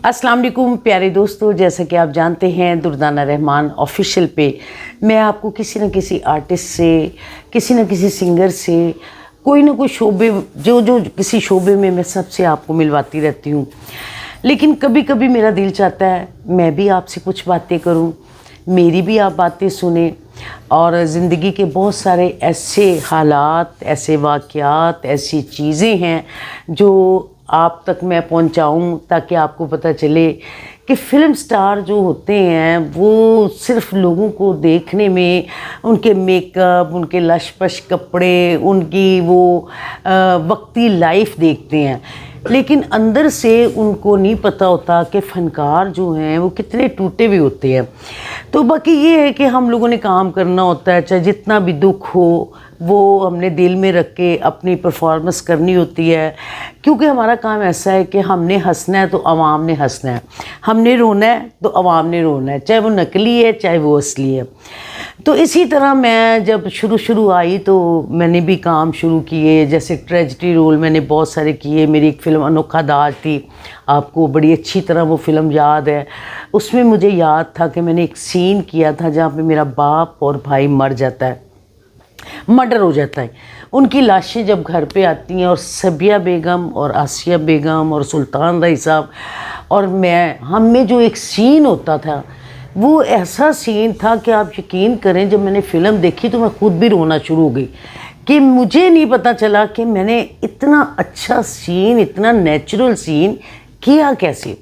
अस्सलाम वालेकुम प्यारे दोस्तों, जैसा कि आप जानते हैं दुर्दाना रहमान ऑफिशियल पे मैं आपको किसी न किसी आर्टिस्ट से, किसी न किसी सिंगर से, कोई ना कोई शोबे जो किसी शोबे में मैं सबसे आपको मिलवाती रहती हूँ। लेकिन कभी कभी मेरा दिल चाहता है मैं भी आपसे कुछ बातें करूँ, मेरी भी आप बातें सुने और ज़िंदगी के बहुत सारे ऐसे हालात, ऐसे वाक़यात, ऐसी चीज़ें हैं जो आप तक मैं पहुंचाऊं ताकि आपको पता चले कि फ़िल्म स्टार जो होते हैं वो सिर्फ लोगों को देखने में, उनके मेकअप, उनके लश-पश कपड़े, उनकी वो वक्ती लाइफ देखते हैं, लेकिन अंदर से उनको नहीं पता होता कि फ़नकार जो हैं वो कितने टूटे हुए होते हैं। तो बाकी ये है कि हम लोगों ने काम करना होता है, चाहे जितना भी दुख हो वो हमने दिल में रख के अपनी परफॉर्मेंस करनी होती है, क्योंकि हमारा काम ऐसा है कि हमने हंसना है तो आवाम ने हंसना है, हमने रोना है तो आवाम ने रोना है, चाहे वो नकली है चाहे वो असली है। तो इसी तरह मैं जब शुरू आई तो मैंने भी काम शुरू किए, जैसे ट्रेजिडी रोल मैंने बहुत सारे किए। मेरी एक फ़िल्म अनोखा दाज थी, आपको बड़ी अच्छी तरह वो फ़िल्म याद है। उसमें मुझे याद था कि मैंने एक सीन किया था जहाँ पे मेरा बाप और भाई मर जाता है, मर्डर हो जाता है। उनकी लाशें जब घर पे आती हैं और सबिया बेगम और आसिया बेगम और सुल्तान रई साहब और मैं, हम में जो एक सीन होता था वो ऐसा सीन था कि आप यकीन करें जब मैंने फ़िल्म देखी तो मैं खुद भी रोना शुरू हो गई कि मुझे नहीं पता चला कि मैंने इतना अच्छा सीन, इतना नेचुरल सीन किया कैसे।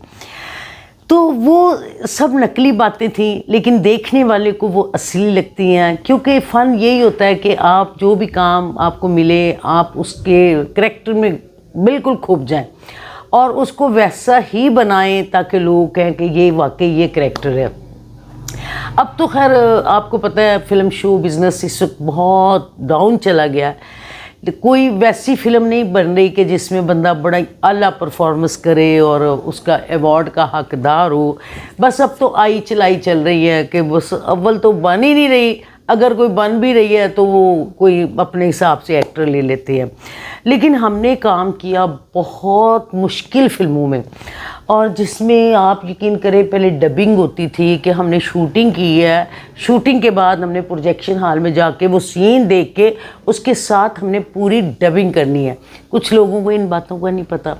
तो वो सब नकली बातें थी, लेकिन देखने वाले को वो असली लगती हैं, क्योंकि फ़न यही होता है कि आप जो भी काम आपको मिले आप उसके करैक्टर में बिल्कुल खुब जाएं और उसको वैसा ही बनाएं ताकि लोग कहें कि ये वाकई ये करैक्टर है। अब तो खैर आपको पता है फ़िल्म शो बिज़नेस इस वक्त बहुत डाउन चला गया है, कोई वैसी फ़िल्म नहीं बन रही कि जिसमें बंदा बड़ा आला परफॉर्मेंस करे और उसका अवार्ड का हकदार हो। बस अब तो आई चलाई चल रही है कि बस अव्वल तो बन ही नहीं रही, अगर कोई बन भी रही है तो वो कोई अपने हिसाब से एक्टर ले लेते हैं। लेकिन हमने काम किया बहुत मुश्किल फ़िल्मों में, और जिसमें आप यकीन करें पहले डबिंग होती थी कि हमने शूटिंग की है, शूटिंग के बाद हमने प्रोजेक्शन हॉल में जाके वो सीन देख के उसके साथ हमने पूरी डबिंग करनी है। कुछ लोगों को इन बातों का नहीं पता,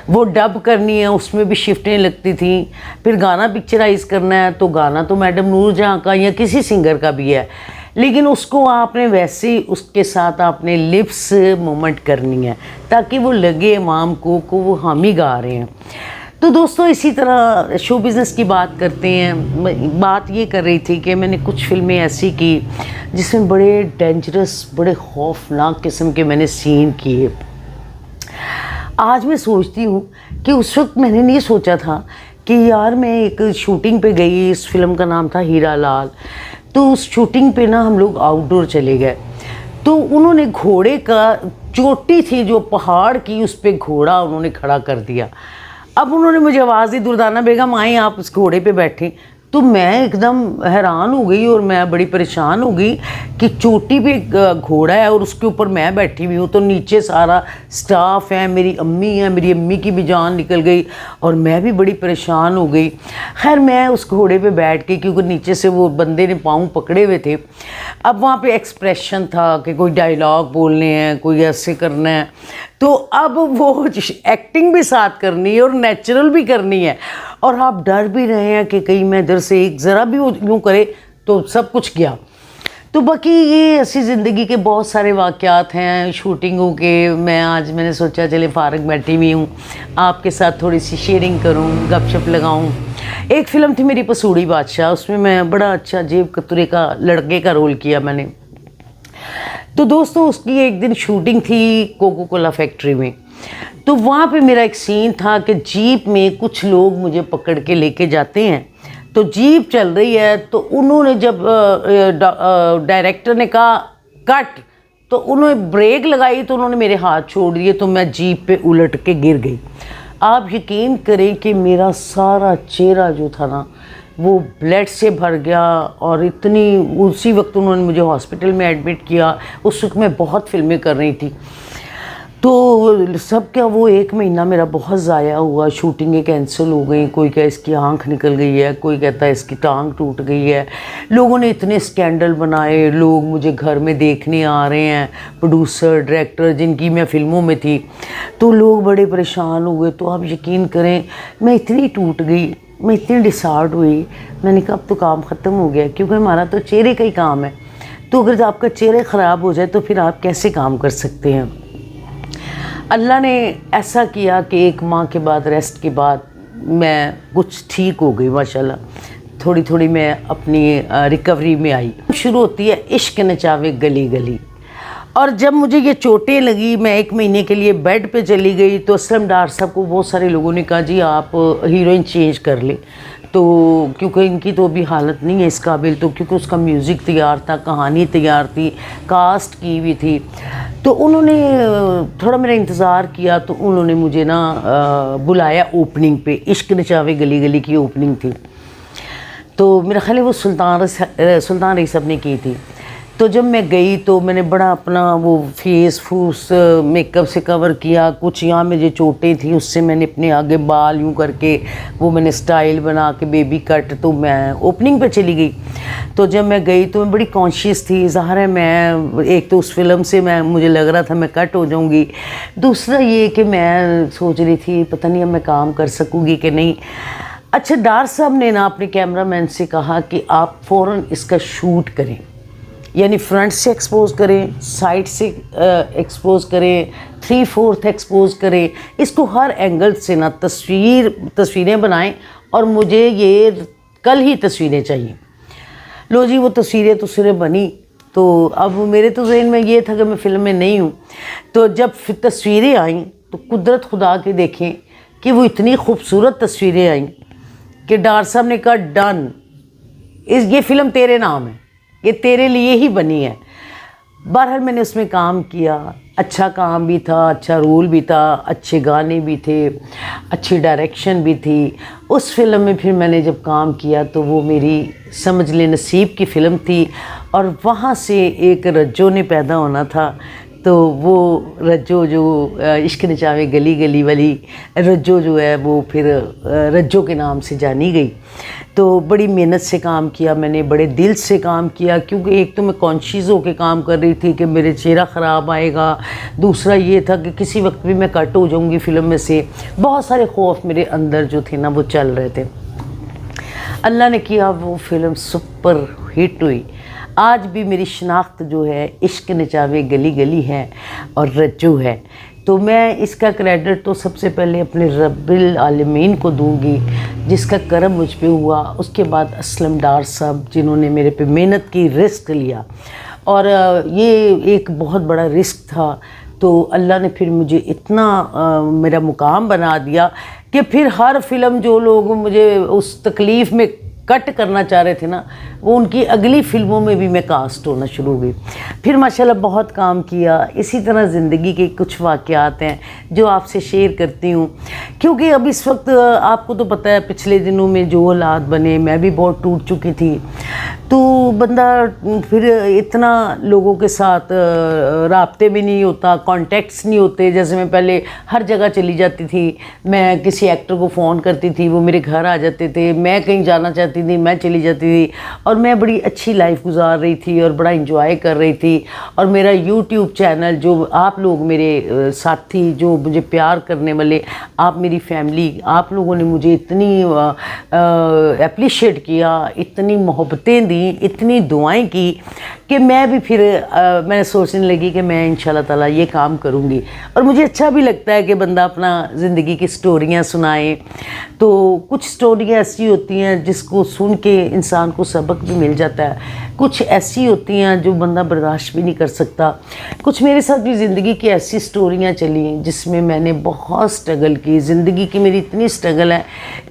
वो डब करनी है, उसमें भी शिफ्टें लगती थी। फिर गाना पिक्चराइज़ करना है तो गाना तो मैडम नूरजहां का या किसी सिंगर का भी है, लेकिन उसको आपने वैसे उसके साथ आपने लिप्स मूवमेंट करनी है ताकि वो लगे इमाम को वो हम ही गा रहे हैं। तो दोस्तों इसी तरह शो बिज़नेस की बात करते हैं। बात ये कर रही थी कि मैंने कुछ फ़िल्में ऐसी की जिसमें बड़े डेंजरस, बड़े खौफनाक किस्म के मैंने सीन किए। आज मैं सोचती हूँ कि उस वक्त मैंने नहीं सोचा था कि यार मैं एक शूटिंग पे गई, इस फिल्म का नाम था हीरा लाल। तो उस शूटिंग पे ना हम लोग आउटडोर चले गए, तो उन्होंने घोड़े का, चोटी थी जो पहाड़ की, उस पर घोड़ा उन्होंने खड़ा कर दिया। अब उन्होंने मुझे आवाज़ दी, दुर्दाना बेगम आए आप उस घोड़े पे बैठे। तो मैं एकदम हैरान हो गई और मैं बड़ी परेशान हो गई कि चोटी पे घोड़ा है और उसके ऊपर मैं बैठी हुई हूँ, तो नीचे सारा स्टाफ है, मेरी अम्मी है, मेरी अम्मी की भी जान निकल गई और मैं भी बड़ी परेशान हो गई। खैर मैं उस घोड़े पे बैठ के, क्योंकि नीचे से वो बंदे ने पाँव पकड़े हुए थे, अब वहाँ पे एक्सप्रेशन था कि कोई डायलॉग बोलने हैं, कोई ऐसे करना है, तो अब वो एक्टिंग भी साथ करनी है और नेचुरल भी करनी है, और आप डर भी रहे हैं कि कहीं मैं इधर से एक ज़रा भी यूँ करे तो सब कुछ गया। तो बाकी ये ऐसी ज़िंदगी के बहुत सारे वाक़यात हैं शूटिंगों के। मैंने सोचा चले फ़ारग बैठी हुई हूँ, आपके साथ थोड़ी सी शेयरिंग करूँ, गपशप लगाऊँ। एक फ़िल्म थी मेरी पसूड़ी बादशाह, उसमें मैं बड़ा अच्छा जेब कतरे का लड़के का रोल किया मैंने। तो दोस्तों उसकी एक दिन शूटिंग थी कोको कोला फैक्ट्री में, तो वहाँ पे मेरा एक सीन था कि जीप में कुछ लोग मुझे पकड़ के लेके जाते हैं, तो जीप चल रही है, तो उन्होंने जब डायरेक्टर ने कहा कट, तो उन्होंने ब्रेक लगाई तो उन्होंने मेरे हाथ छोड़ दिए, तो मैं जीप पे उलट के गिर गई। आप यकीन करें कि मेरा सारा चेहरा जो था ना वो ब्लड से भर गया, और उसी वक्त उन्होंने मुझे हॉस्पिटल में एडमिट किया। उस वक्त मैं बहुत फिल्में कर रही थी। तो सब क्या वो 1 महीना मेरा बहुत ज़ाया हुआ, शूटिंगें कैंसिल हो गई, कोई कहे इसकी आंख निकल गई है, कोई कहता है इसकी टांग टूट गई है। लोगों ने इतने स्कैंडल बनाए, लोग मुझे घर में देखने आ रहे हैं, प्रोड्यूसर डायरेक्टर जिनकी मैं फ़िल्मों में थी, तो लोग बड़े परेशान हुए। तो आप यकीन करें मैं इतनी टूट गई, मैं इतनी डिसहार्ट हुई, मैंने कहा अब तो काम ख़त्म हो गया, क्योंकि हमारा तो चेहरे का ही काम है। तो अगर आपका चेहरा ख़राब हो जाए तो फिर आप कैसे काम कर सकते हैं। अल्लाह ने ऐसा किया कि 1 माह के बाद, रेस्ट के बाद मैं कुछ ठीक हो गई माशाल्लाह। थोड़ी थोड़ी मैं अपनी रिकवरी में आई। शुरू होती है इश्क नचावे गली गली। और जब मुझे ये चोटें लगी, मैं 1 महीने के लिए बेड पे चली गई, तो असलम डार साहब को बहुत सारे लोगों ने कहा जी आप हीरोइन चेंज कर ले, तो क्योंकि इनकी तो अभी हालत नहीं है इस काबिल, तो क्योंकि उसका म्यूज़िक तैयार था, कहानी तैयार थी, कास्ट की भी थी। तो उन्होंने थोड़ा मेरा इंतज़ार किया, तो उन्होंने मुझे ना बुलाया ओपनिंग पे। इश्क नचावे गली गली की ओपनिंग थी, तो मेरा ख्याल है वो सुल्तान रही साहब ने की थी। तो जब मैं गई तो मैंने बड़ा अपना वो फेस फूस मेकअप से कवर किया, कुछ यहाँ में जो चोटें थी उससे मैंने अपने आगे बाल यूँ करके वो मैंने स्टाइल बना के बेबी कट, तो मैं ओपनिंग पे चली गई। तो जब मैं गई तो मैं बड़ी कॉन्शियस थी, ज़ाहिर है मैं एक तो उस फिल्म से मुझे लग रहा था मैं कट हो जाऊँगी, दूसरा ये कि मैं सोच रही थी पता नहीं अब मैं काम कर सकूँगी कि नहीं। अच्छा, डार साहब ने ना अपने कैमरामैन से कहा कि आप फ़ौरन इसका शूट करें, यानी फ्रंट से एक्सपोज करें, साइड से एक्सपोज करें, 3/4 एक्सपोज करें, इसको हर एंगल से ना तस्वीरें बनाएं और मुझे ये कल ही तस्वीरें चाहिए। लो जी, वो तस्वीरें बनी। तो अब मेरे तो ज़हन में ये था कि मैं फ़िल्म में नहीं हूँ। तो जब तस्वीरें आईं तो कुदरत खुदा के देखें कि वो इतनी खूबसूरत तस्वीरें आईं कि डार साहब ने कहा डन, ये फ़िल्म तेरे नाम है, ये तेरे लिए ही बनी है। बहरहाल मैंने उसमें काम किया, अच्छा काम भी था, अच्छा रोल भी था, अच्छे गाने भी थे, अच्छी डायरेक्शन भी थी। उस फिल्म में फिर मैंने जब काम किया तो वो मेरी समझ ले नसीब की फ़िल्म थी, और वहाँ से एक रज्जो ने पैदा होना था। तो वो रज्जो जो इश्क नचावे गली गली वाली रज्जो जो है वो फिर रज्जो के नाम से जानी गई। तो बड़ी मेहनत से काम किया मैंने, बड़े दिल से काम किया, क्योंकि एक तो मैं कॉन्शियस होकर काम कर रही थी कि मेरे चेहरा ख़राब आएगा, दूसरा ये था कि किसी वक्त भी मैं कट हो जाऊंगी फ़िल्म में से। बहुत सारे खौफ मेरे अंदर जो थे ना वो चल रहे थे। अल्लाह ने किया, वो फ़िल्म सुपर हिट हुई। आज भी मेरी शनाख्त जो है इश्क नचावे गली गली है और रज्जू है। तो मैं इसका क्रेडिट तो सबसे पहले अपने रब्बिल आलमीन को दूंगी जिसका करम मुझ पे हुआ। उसके बाद असलम डार साहब जिन्होंने मेरे पे मेहनत की, रिस्क लिया, और ये एक बहुत बड़ा रिस्क था। तो अल्लाह ने फिर मुझे इतना मेरा मुकाम बना दिया कि फिर हर फिल्म जो लोग मुझे उस तकलीफ़ में कट करना चाह रहे थे ना, वो उनकी अगली फ़िल्मों में भी मैं कास्ट होना शुरू हुई। फिर माशाल्लाह बहुत काम किया। इसी तरह ज़िंदगी के कुछ वाक़यात हैं जो आपसे शेयर करती हूँ, क्योंकि अब इस वक्त आपको तो पता है पिछले दिनों में जो हालात बने, मैं भी बहुत टूट चुकी थी। तो बंदा फिर इतना लोगों के साथ राब्ते भी नहीं होता, कॉन्टेक्ट्स नहीं होते। जैसे मैं पहले हर जगह चली जाती थी, मैं किसी एक्टर को फ़ोन करती थी, वो मेरे घर आ जाते थे, मैं कहीं जाना चाहती थी, मैं चली जाती थी, और मैं बड़ी अच्छी लाइफ गुजार रही थी और बड़ा इंजॉय कर रही थी। और मेरा यूट्यूब चैनल, जो आप लोग मेरे साथी, जो मुझे प्यार करने वाले, आप मेरी फैमिली, आप लोगों ने मुझे इतनी एप्रिशिएट किया, इतनी मोहब्बतें दी, इतनी दुआएं की कि मैं भी फिर मैंने सोचने लगी कि मैं इंशाल्लाह ताला ये काम करूँगी। और मुझे अच्छा भी लगता है कि बंदा अपना ज़िंदगी की स्टोरियाँ सुनाए। तो कुछ स्टोरियाँ ऐसी होती हैं जिसको सुन के इंसान को सबक भी मिल जाता है, कुछ ऐसी होती हैं जो बंदा बर्दाश्त भी नहीं कर सकता। कुछ मेरे साथ भी ज़िंदगी की ऐसी स्टोरियाँ चली हैं जिसमें मैंने बहुत स्ट्रगल की। ज़िंदगी की मेरी इतनी स्ट्रगल है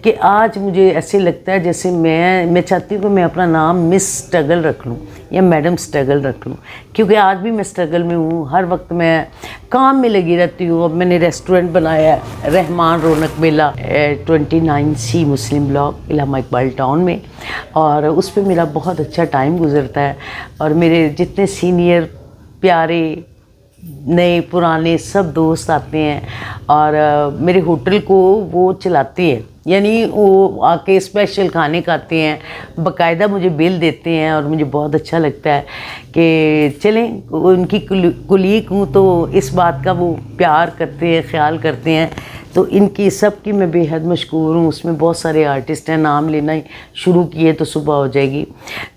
कि आज मुझे ऐसे लगता है जैसे मैं चाहती हूँ कि मैं अपना नाम मिस स्ट्रगल रख लूँ या मैडम स्ट्रगल रख लूँ, क्योंकि आज भी मैं स्ट्रगल में हूँ। हर वक्त मैं काम में लगी रहती हूँ। अब मैंने रेस्टोरेंट बनाया है, रहमान रौनक मेला, 29C मुस्लिम ब्लॉक, इलामा इकबाल टाउन में, और उस पर मेरा बहुत अच्छा टाइम गुजरता है। और मेरे जितने सीनियर प्यारे नए पुराने सब दोस्त आते हैं और मेरे होटल को वो चलाते हैं, यानी वो आके स्पेशल खाने खाते हैं, बाकायदा मुझे बिल देते हैं और मुझे बहुत अच्छा लगता है कि चलें उनकी कुलीग हूँ तो इस बात का वो प्यार करते हैं, ख्याल करते हैं। तो इनकी सब की मैं बेहद मशकूर हूँ। उसमें बहुत सारे आर्टिस्ट हैं, नाम लेना ही शुरू किए तो सुबह हो जाएगी।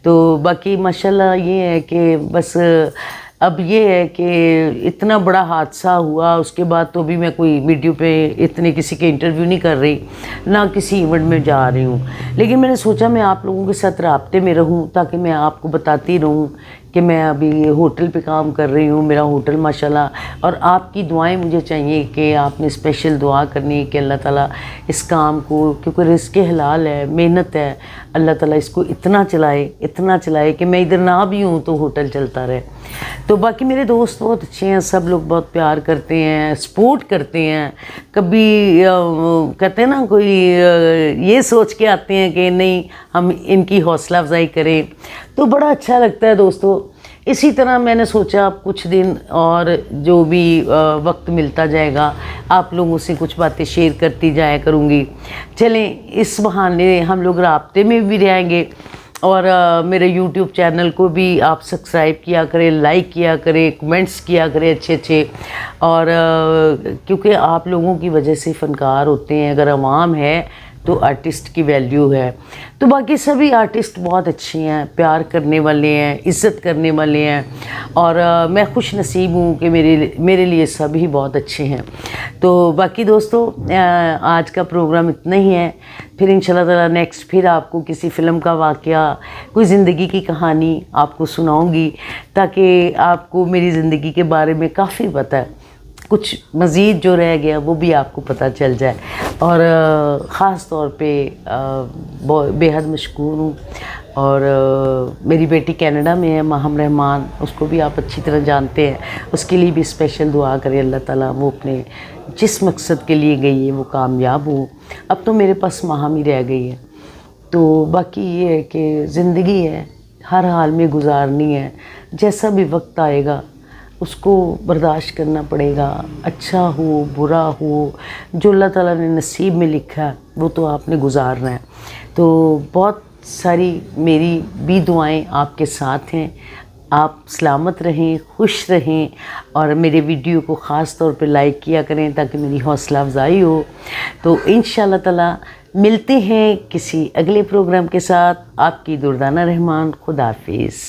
तो बाकी माशाल्लाह ये है कि बस अब ये है कि इतना बड़ा हादसा हुआ उसके बाद तो अभी मैं कोई वीडियो पे इतने किसी के इंटरव्यू नहीं कर रही, ना किसी इवेंट में जा रही हूँ। लेकिन मैंने सोचा मैं आप लोगों के साथ राब्ते में रहूँ ताकि मैं आपको बताती रहूँ कि मैं अभी होटल पे काम कर रही हूँ, मेरा होटल माशाल्लाह। और आपकी दुआएं मुझे चाहिए कि आपने स्पेशल दुआ करनी है कि अल्लाह ताला इस काम को, क्योंकि रिज़्क़ हलाल है, मेहनत है, अल्लाह ताला इसको इतना चलाए कि मैं इधर ना भी हूँ तो होटल चलता रहे। तो बाकी मेरे दोस्त बहुत अच्छे हैं, सब लोग बहुत प्यार करते हैं, सपोर्ट करते हैं। कभी कहते हैं ना कोई ये सोच के आते हैं कि नहीं हम इनकी हौसला अफजाई करें, तो बड़ा अच्छा लगता है दोस्तों। इसी तरह मैंने सोचा कुछ दिन और जो भी वक्त मिलता जाएगा आप लोगों से कुछ बातें शेयर करती जाया करूँगी। चलें इस बहाने हम लोग राब्ते में भी रहेंगे और मेरे YouTube चैनल को भी आप सब्सक्राइब किया करें, लाइक किया करें, कमेंट्स किया करें अच्छे। और क्योंकि आप लोगों की वजह से फ़नकार होते हैं, अगर अवाम है तो आर्टिस्ट की वैल्यू है। तो बाकी सभी आर्टिस्ट बहुत अच्छे हैं, प्यार करने वाले हैं, इज़्ज़त करने वाले हैं और मैं खुश नसीब हूँ कि मेरे लिए सभी बहुत अच्छे हैं। तो बाकी दोस्तों आज का प्रोग्राम इतना ही है। फिर इंशाल्लाह ताला नेक्स्ट फिर आपको किसी फ़िल्म का वाक़या, कोई ज़िंदगी की कहानी आपको सुनाऊँगी ताकि आपको मेरी ज़िंदगी के बारे में काफ़ी पता है, कुछ मज़ीद जो रह गया वो भी आपको पता चल जाए। और ख़ास तौर पे बेहद मशकूर हूँ। और मेरी बेटी कनाडा में है, माहम रहमान, उसको भी आप अच्छी तरह जानते हैं, उसके लिए भी स्पेशल दुआ करें अल्लाह ताला वो अपने जिस मकसद के लिए गई है वो कामयाब हो। अब तो मेरे पास माहम ही रह गई है। तो बाकी ये है कि ज़िंदगी है, हर हाल में गुजारनी है, जैसा भी वक्त आएगा उसको बर्दाश्त करना पड़ेगा। अच्छा हो बुरा हो, जो अल्लाह ताला ने नसीब में लिखा है वो तो आपने गुजारना है। तो बहुत सारी मेरी भी दुआएं आपके साथ हैं। आप सलामत रहें, खुश रहें और मेरे वीडियो को ख़ास तौर पे लाइक किया करें ताकि मेरी हौसला अफजाई हो। तो इंशाअल्लाह ताला मिलते हैं किसी अगले प्रोग्राम के साथ। आपकी दुर्दाना रहमान, खुदा हाफिज़।